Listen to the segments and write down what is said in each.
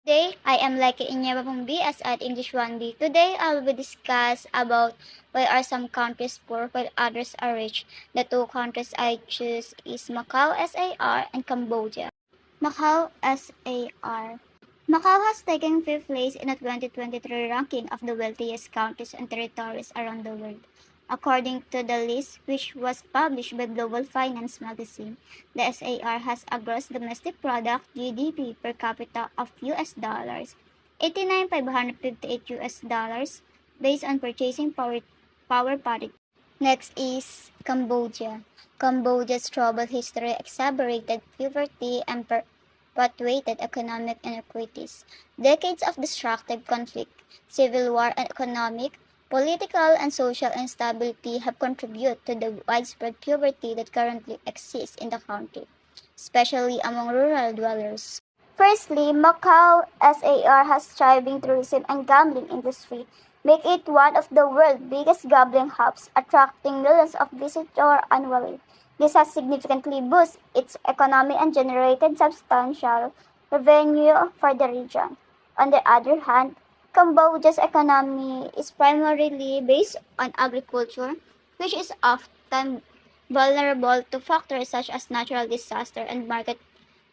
Today, I am Lucky Inyaba from BS at English 1B. Today, I will discuss about why are some countries poor while others are rich. The two countries I choose is Macau SAR and Cambodia. Macau SAR. Macau has taken fifth place in the 2023 ranking of the wealthiest countries and territories around the world. According to the list, which was published by Global Finance magazine, the SAR has a gross domestic product (GDP) per capita of US dollars 89,558 US dollars based on purchasing power parity. Next is Cambodia. Cambodia's troubled history exacerbated poverty and perpetuated economic inequities. Decades of destructive conflict, civil war, and economic, political, and social instability have contributed to the widespread poverty that currently exists in the country, especially among rural dwellers. Firstly, Macau SAR has thriving tourism and gambling industry, make it one of the world's biggest gambling hubs, attracting millions of visitors annually. This has significantly boosted its economy and generated substantial revenue for the region. On the other hand, Cambodia's economy is primarily based on agriculture, which is often vulnerable to factors such as natural disaster and market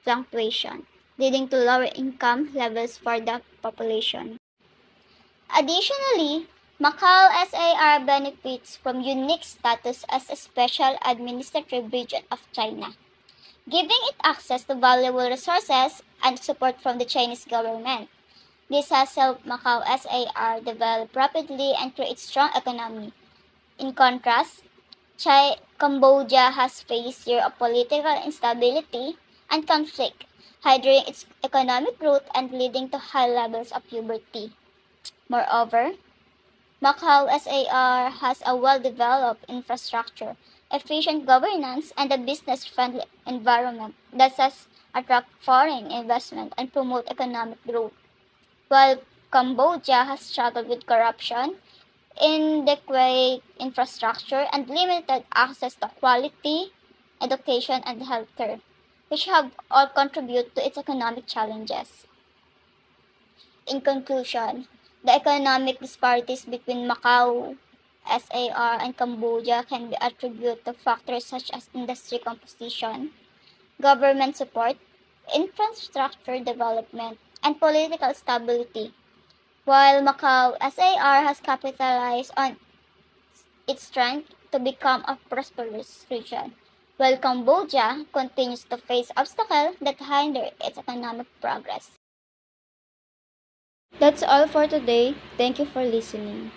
fluctuation, leading to lower income levels for the population. Additionally, Macau SAR benefits from unique status as a special administrative region of China, giving it access to valuable resources and support from the Chinese government. This has helped Macau SAR develop rapidly and create strong economy. In contrast, Cambodia has faced years of political instability and conflict, hindering its economic growth and leading to high levels of poverty. Moreover, Macau SAR has a well-developed infrastructure, efficient governance, and a business-friendly environment that has attract foreign investment and promote economic growth. While Cambodia has struggled with corruption, inadequate infrastructure, and limited access to quality education and healthcare, which have all contributed to its economic challenges. In conclusion, the economic disparities between Macau, SAR, and Cambodia can be attributed to factors such as industry composition, government support, infrastructure development, and political stability. While Macau SAR has capitalized on its strength to become a prosperous region, while Cambodia continues to face obstacles that hinder its economic progress. That's all for today. Thank you for listening.